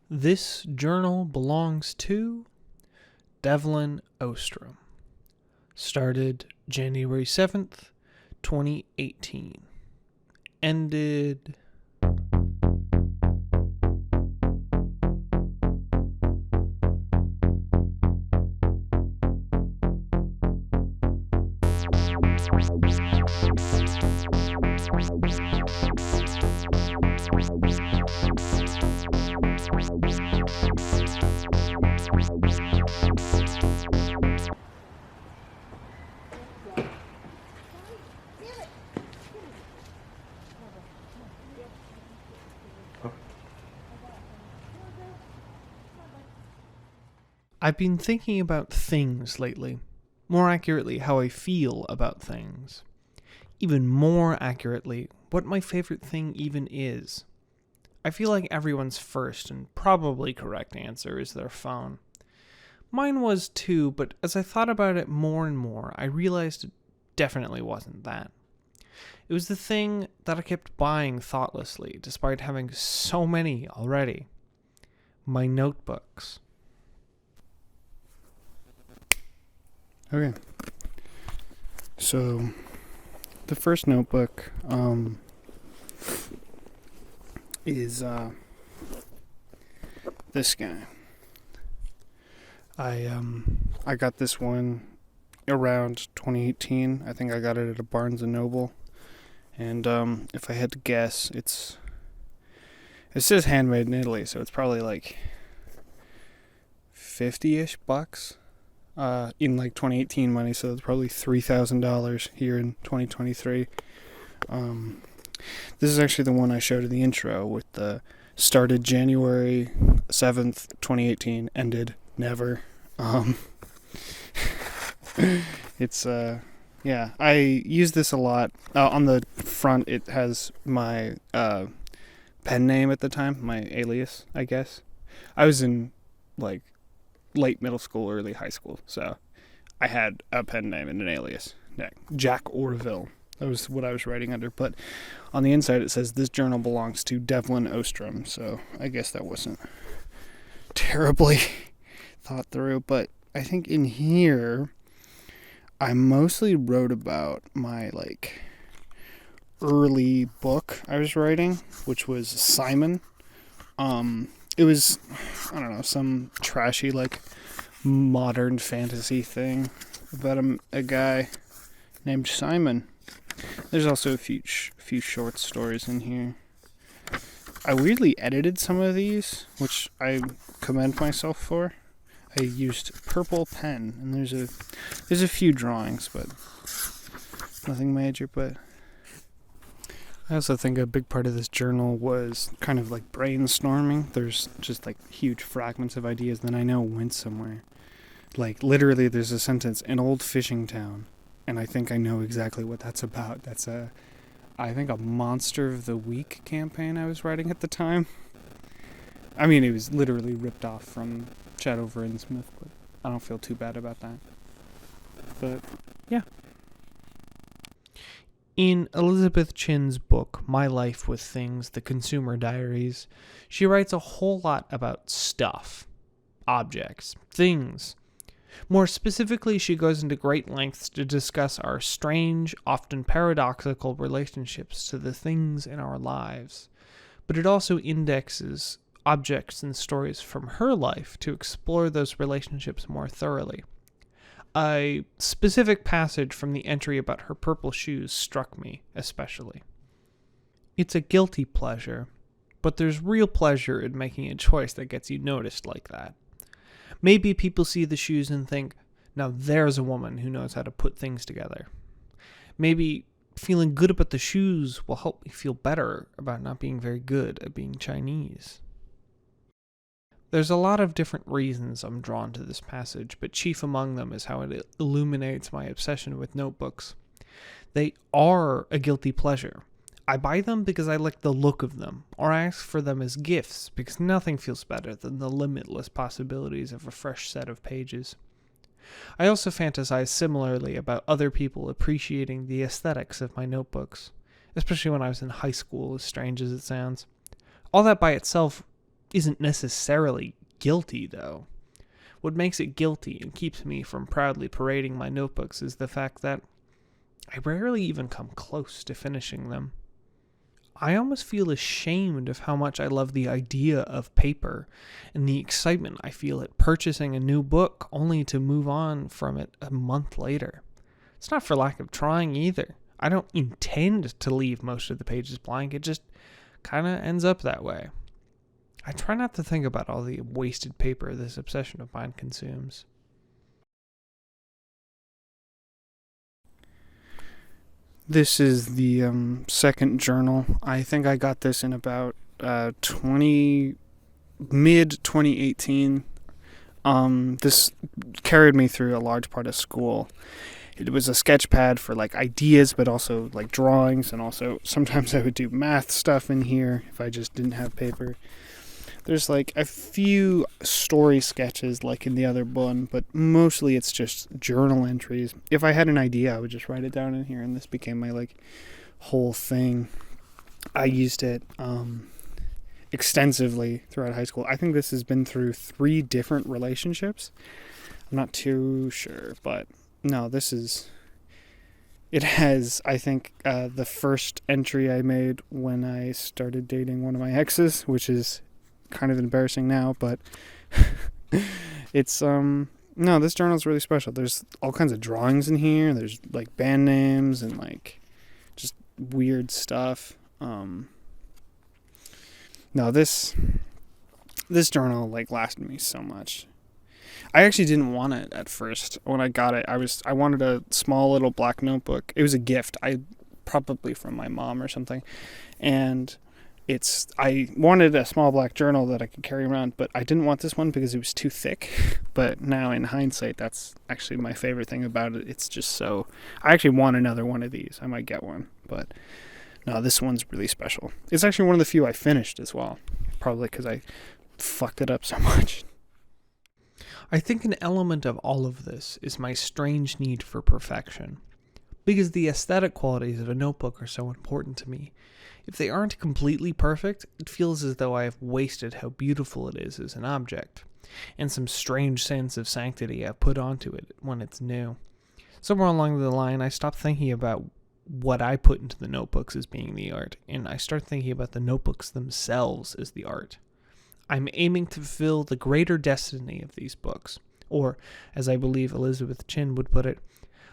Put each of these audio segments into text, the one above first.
This journal belongs to Devlin Ostrom. Started January 7th, 2018. Ended I've been thinking about things lately. More accurately, how I feel about things. Even more accurately, what my favorite thing even is. I feel like everyone's first and probably correct answer is their phone. Mine was too, but as I thought about it more and more, I realized it definitely wasn't that. It was the thing that I kept buying thoughtlessly, despite having so many already. My notebooks. Okay. So, the first notebook is this guy. I got this one around 2018. I think I got it at a Barnes and Noble. And if I had to guess, it says handmade in Italy, so it's probably like 50-ish bucks. In like 2018 money, so it's probably $3,000 here in 2023. This is actually the one I showed in the intro with the started January 7th, 2018, ended never. It's yeah, I use this a lot. On the front it has my pen name at the time, my alias, I guess. I was in like late middle school, early high school, so I had a pen name and an alias, Jack Orville. That was what I was writing under. But on the inside it says this journal belongs to Devlin Ostrom, so I guess that wasn't terribly thought through. But I think in here I mostly wrote about my early book I was writing, which was Simon. It was, I don't know, some trashy, modern fantasy thing about a guy named Simon. There's also a few short stories in here. I weirdly edited some of these, which I commend myself for. I used purple pen, and there's a few drawings, but nothing major, but I also think a big part of this journal was kind of like brainstorming. There's just huge fragments of ideas that I know went somewhere. Literally there's a sentence, an old fishing town, and I think I know exactly what that's about. That's I think a Monster of the Week campaign I was writing at the time. I mean, it was literally ripped off from Shadow Vernsmith, but I don't feel too bad about that. But yeah. In Elizabeth Chin's book, My Life with Things, The Consumer Diaries, she writes a whole lot about stuff, objects, things. More specifically, she goes into great lengths to discuss our strange, often paradoxical relationships to the things in our lives. But it also indexes objects and stories from her life to explore those relationships more thoroughly. A specific passage from the entry about her purple shoes struck me, especially. It's a guilty pleasure, but there's real pleasure in making a choice that gets you noticed like that. Maybe people see the shoes and think, now there's a woman who knows how to put things together. Maybe feeling good about the shoes will help me feel better about not being very good at being Chinese. There's a lot of different reasons I'm drawn to this passage, but chief among them is how it illuminates my obsession with notebooks. They are a guilty pleasure. I buy them because I like the look of them, or I ask for them as gifts because nothing feels better than the limitless possibilities of a fresh set of pages. I also fantasize similarly about other people appreciating the aesthetics of my notebooks, especially when I was in high school, as strange as it sounds. All that by itself isn't necessarily guilty, though. What makes it guilty and keeps me from proudly parading my notebooks is the fact that I rarely even come close to finishing them. I almost feel ashamed of how much I love the idea of paper and the excitement I feel at purchasing a new book only to move on from it a month later. It's not for lack of trying either. I don't intend to leave most of the pages blank, it just kind of ends up that way. I try not to think about all the wasted paper this obsession of mine consumes. This is the second journal. I think I got this in about mid 2018. This carried me through a large part of school. It was a sketch pad for like ideas, but also like drawings, and also sometimes I would do math stuff in here if I just didn't have paper. There's like a few story sketches like in the other one, but mostly it's just journal entries. If I had an idea, I would just write it down in here, and this became my like whole thing. I used it extensively throughout high school. I think this has been through 3 different relationships. I'm not too sure, but no, it has, I think, the first entry I made when I started dating one of my exes, which is kind of embarrassing now, but it's no, this journal is really special. There's all kinds of drawings in here. There's like band names and like just weird stuff. No, this journal like lasted me so much. I actually didn't want it at first. When I got it, I wanted a small little black notebook. It was a gift, probably from my mom or something, and I wanted a small black journal that I could carry around, but I didn't want this one because it was too thick. But now in hindsight, that's actually my favorite thing about it. It's just so, I actually want another one of these. I might get one, but no, this one's really special. It's actually one of the few I finished as well, probably because I fucked it up so much. I think an element of all of this is my strange need for perfection. Because the aesthetic qualities of a notebook are so important to me. If they aren't completely perfect, it feels as though I have wasted how beautiful it is as an object, and some strange sense of sanctity I've put onto it when it's new. Somewhere along the line, I stopped thinking about what I put into the notebooks as being the art, and I start thinking about the notebooks themselves as the art. I'm aiming to fulfill the greater destiny of these books, or, as I believe Elizabeth Chin would put it,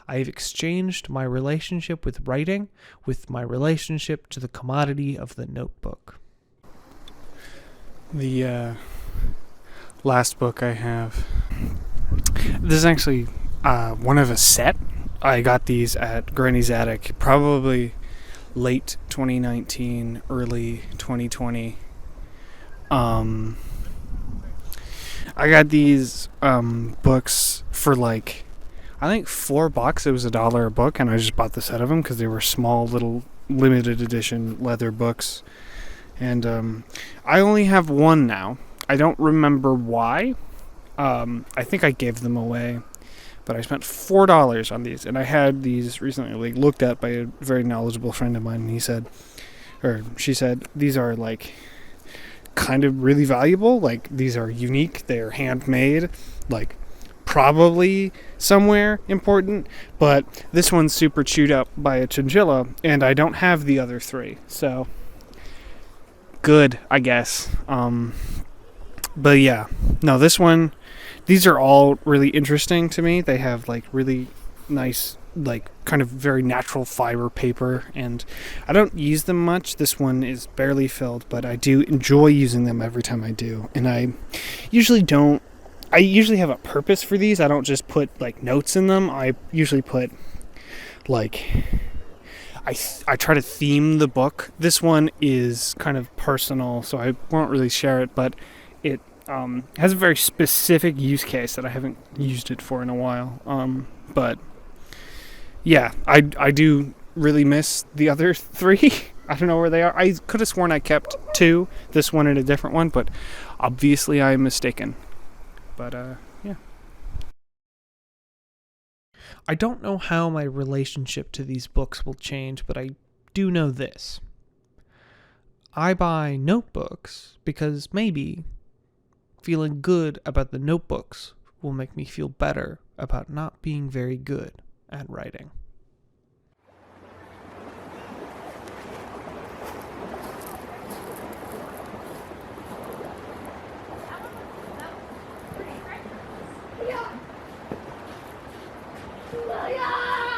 I have exchanged my relationship with writing with my relationship to the commodity of the notebook. The last book I have, this is actually one of a set. I got these at Granny's Attic, probably late 2019, early 2020. I got these books for like, I think $4. It was $1 a book, and I just bought the set of them because they were small little limited edition leather books. And I only have one now. I don't remember why. I think I gave them away, but I spent $4 on these, and I had these recently looked at by a very knowledgeable friend of mine, and she said these are like kind of really valuable. Like, these are unique. They are handmade. Like, probably somewhere important, but this one's super chewed up by a chinchilla, and I don't have the other 3, so good, I guess. But yeah, no, these are all really interesting to me. They have like really nice, like kind of very natural fiber paper, and I don't use them much. This one is barely filled, but I do enjoy using them every time I do, and I usually have a purpose for these. I don't just put like notes in them. I usually put like, I try to theme the book. This one is kind of personal, so I won't really share it, but it has a very specific use case that I haven't used it for in a while. But yeah, I do really miss the other 3. I don't know where they are. I could have sworn I kept 2, this one and a different one, but obviously I'm mistaken. But, yeah. I don't know how my relationship to these books will change, but I do know this. I buy notebooks because maybe feeling good about the notebooks will make me feel better about not being very good at writing. Yeah.